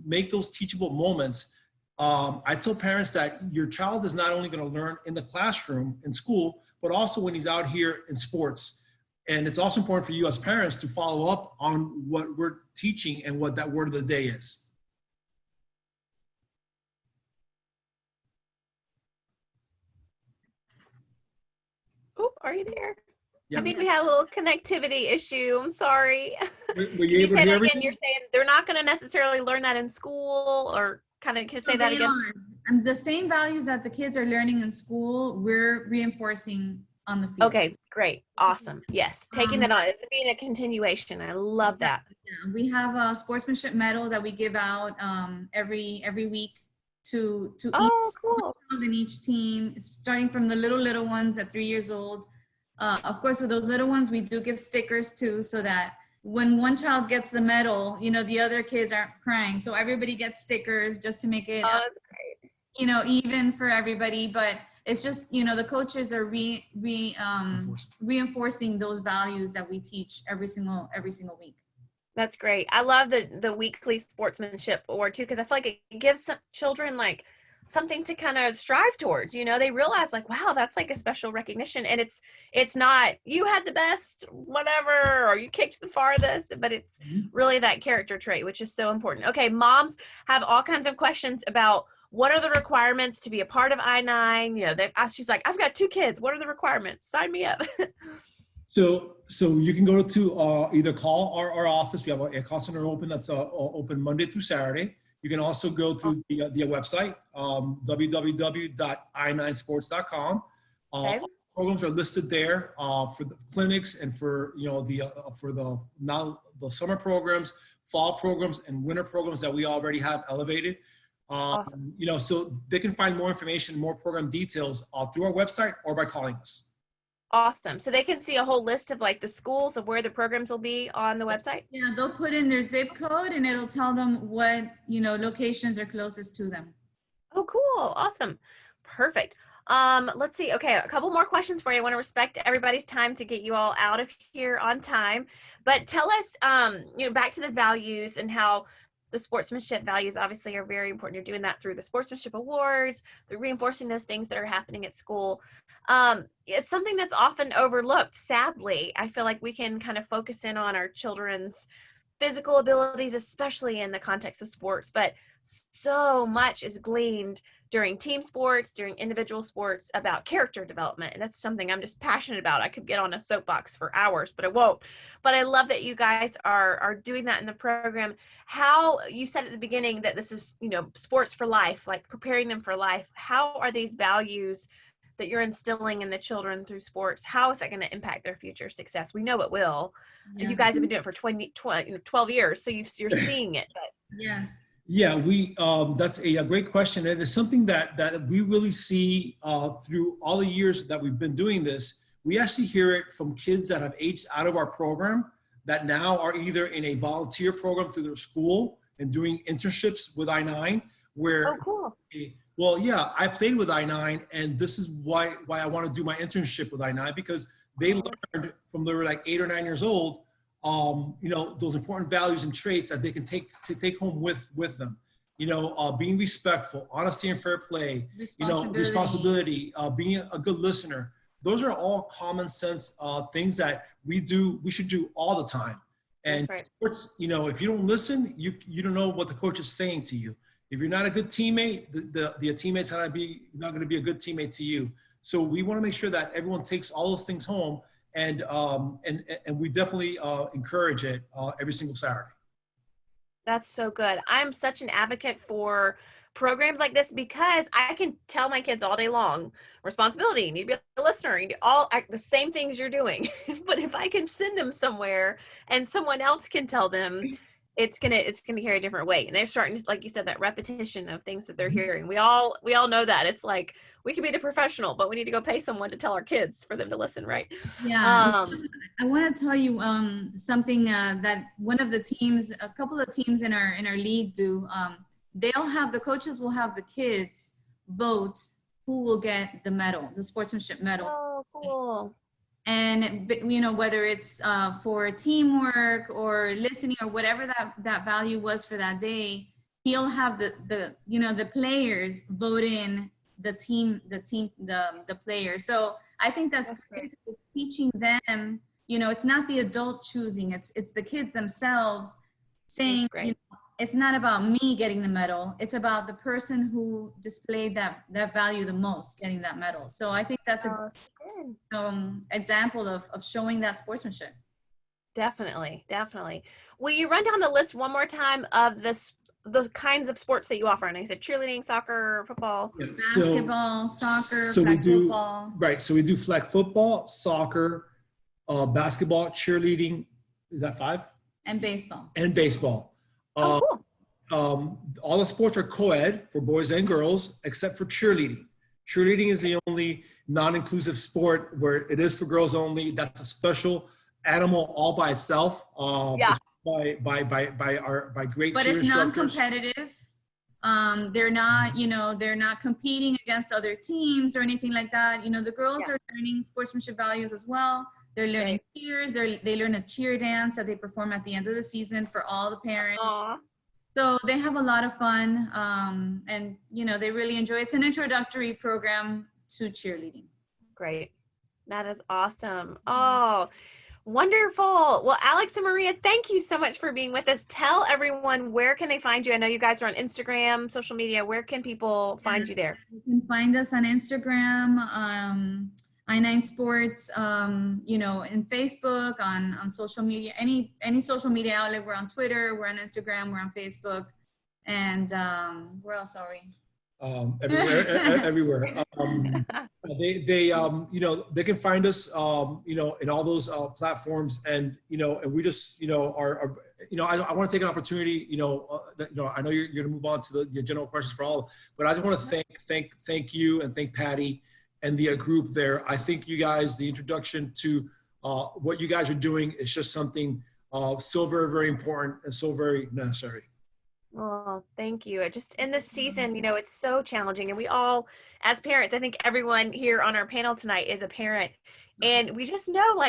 make those teachable moments. I tell parents that your child is not only going to learn in the classroom, in school, but also when he's out here in sports. And it's also important for you as parents to follow up on what we're teaching and what that word of the day is. Oh, are you there? Yeah. I think we had a little connectivity issue. I'm sorry. Were Can you say that again? You're saying they're not going to necessarily learn that in school, or kind of say that again? And the same values that the kids are learning in school, we're reinforcing on the field. Okay, great. Awesome. Yes. Taking it on. It's being a continuation. I love that. Yeah, we have a sportsmanship medal that we give out every week to cool. in each team, starting from the little ones at 3 years old. Of course, with those little ones, we do give stickers too, so that when one child gets the medal, the other kids aren't crying. So everybody gets stickers just to make it, That's great. even for everybody. But it's just, the coaches are reinforcing those values that we teach every single week. That's great. I love the weekly sportsmanship award too, because I feel like it gives some children like something to kind of strive towards. They realize like, wow, that's like a special recognition, and it's not you had the best whatever or you kicked the farthest, but it's really that character trait, which is so important. Okay, moms have all kinds of questions about what are the requirements to be a part of I-9. She's like, I've got 2 kids. What are the requirements? Sign me up. So you can go to either call our office. We have a call center open that's open Monday through Saturday. You can also go through the website, www.i9sports.com. Okay. Programs are listed there for the clinics and for the summer programs, fall programs, and winter programs that we already have elevated. Awesome. So they can find more information, more program details through our website or by calling us. Awesome. So they can see a whole list of like the schools of where the programs will be on the website? Yeah, they'll put in their zip code and it'll tell them what, locations are closest to them. Oh, cool. Awesome. Perfect. Let's see. Okay, a couple more questions for you. I want to respect everybody's time to get you all out of here on time. But tell us, back to the values and how the sportsmanship values obviously are very important. You're doing that through the sportsmanship awards, through reinforcing those things that are happening at school. It's something that's often overlooked. Sadly, I feel like we can kind of focus in on our children's physical abilities, especially in the context of sports, but so much is gleaned during team sports, during individual sports about character development. And that's something I'm just passionate about. I could get on a soapbox for hours, but I won't. But I love that you guys are doing that in the program. How you said at the beginning that this is, sports for life, like preparing them for life. How are these values that you're instilling in the children through sports, how is that going to impact their future success? We know it will. Yes. And you guys have been doing it for 12 years, so you're seeing it. But. Yes. Yeah, that's a great question. It is something that we really see through all the years that we've been doing this. We actually hear it from kids that have aged out of our program that now are either in a volunteer program through their school and doing internships with I-9 where, oh, cool. Well, yeah, I played with I-9 and this is why I want to do my internship with I-9 because they learned from they were like 8 or 9 years old, those important values and traits that they can take home with them. Being respectful, honesty and fair play, responsibility, being a good listener. Those are all common sense things that we should do all the time. And right. Sports, if you don't listen, you don't know what the coach is saying to you. If you're not a good teammate, the teammate's not going to be a good teammate to you. So we want to make sure that everyone takes all those things home, and we definitely encourage it every single Saturday. That's so good. I'm such an advocate for programs like this because I can tell my kids all day long, responsibility, you need to be a listener, you need all the same things you're doing. But if I can send them somewhere and someone else can tell them, it's gonna carry a different weight. And they're starting to, like you said, that repetition of things that they're hearing. We all know that. It's like we can be the professional, but we need to go pay someone to tell our kids for them to listen, right? Yeah. I want to tell you something that one of the teams, a couple of teams in our league do. The coaches will have the kids vote who will get the medal, the sportsmanship medal. Oh, cool. And, whether it's for teamwork or listening or whatever that value was for that day, he'll have the players vote in the players. So I think that's great. It's teaching them, it's not the adult choosing, it's the kids themselves saying, it's not about me getting the medal. It's about the person who displayed that value the most getting that medal. So I think that's a example of showing that sportsmanship. Definitely. Will you run down the list one more time of the the kinds of sports that you offer. And I said cheerleading, soccer, football. Yeah, Basketball, soccer, so we flag do, football. right. So we do flag football, soccer, basketball, cheerleading. Is that 5? And baseball. And baseball. Oh, cool. All the sports are co-ed for boys and girls, except for cheerleading. Cheerleading is the only non-inclusive sport where it is for girls only. That's a special animal all by itself. Yeah. By great But cheer it's instructors. non-competitive. They're not, they're not competing against other teams or anything like that. The girls are learning sportsmanship values as well. They're learning cheers. They learn a cheer dance that they perform at the end of the season for all the parents. Aww. So they have a lot of fun, and they really enjoy it. It's an introductory program to cheerleading. Great. That is awesome. Oh, wonderful. Well, Alex and Maria, thank you so much for being with us. Tell everyone, where can they find you? I know you guys are on Instagram, social media. Where can people find you there? You can find us on Instagram, I9 Sports, in Facebook, on social media, any social media outlet. We're on Twitter, we're on Instagram, we're on Facebook, and where else are we? Everywhere. They can find us, in all those platforms, and we just, I want to take an opportunity, I know you're going to move on to your general questions for all, but I just want to thank you and thank Patty and the group there. I think you guys, the introduction to what you guys are doing is just something so very, very important and so very necessary. Oh, thank you. Just in this season, it's so challenging, and we all, as parents, I think everyone here on our panel tonight is a parent, and we just know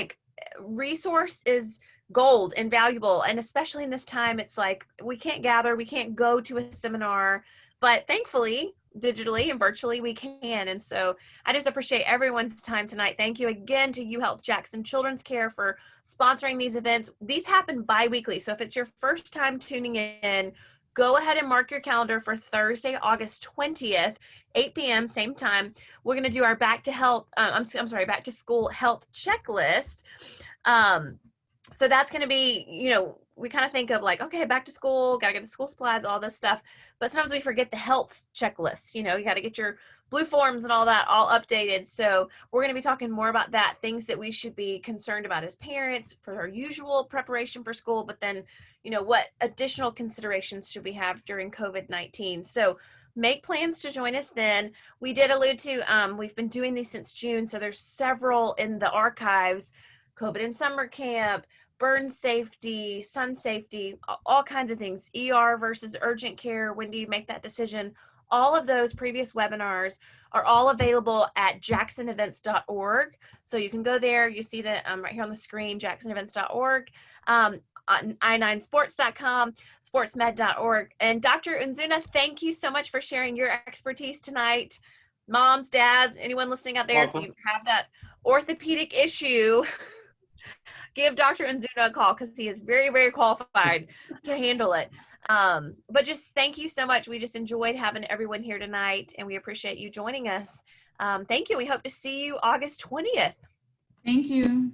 resource is gold and valuable. And especially in this time, it's we can't gather, we can't go to a seminar, but thankfully, digitally and virtually we can. And so I just appreciate everyone's time tonight. Thank you again to UHealth Jackson Children's Care for sponsoring these events. These happen bi-weekly. So if it's your first time tuning in, go ahead and mark your calendar for Thursday, August 20th, 8 p.m., same time. We're going to do our back to school health checklist. So that's going to be, we kind of think of okay, back to school, got to get the school supplies, all this stuff. But sometimes we forget the health checklist. You got to get your blue forms and all that all updated. So we're going to be talking more about that, things that we should be concerned about as parents for our usual preparation for school, but then, what additional considerations should we have during COVID-19? So make plans to join us then. We did allude to, we've been doing these since June. So there's several in the archives: COVID in summer camp, burn safety, sun safety, all kinds of things, ER versus urgent care. When do you make that decision? All of those previous webinars are all available at jacksonevents.org. So you can go there. You see that right here on the screen, jacksonevents.org, on i9sports.com, sportsmed.org. And Dr. Inzunza, thank you so much for sharing your expertise tonight. Moms, dads, anyone listening out there, if you have that orthopedic issue, give Dr. Inzunza a call, because he is very, very qualified to handle it. But just thank you so much. We just enjoyed having everyone here tonight, and we appreciate you joining us. Thank you. We hope to see you August 20th. Thank you.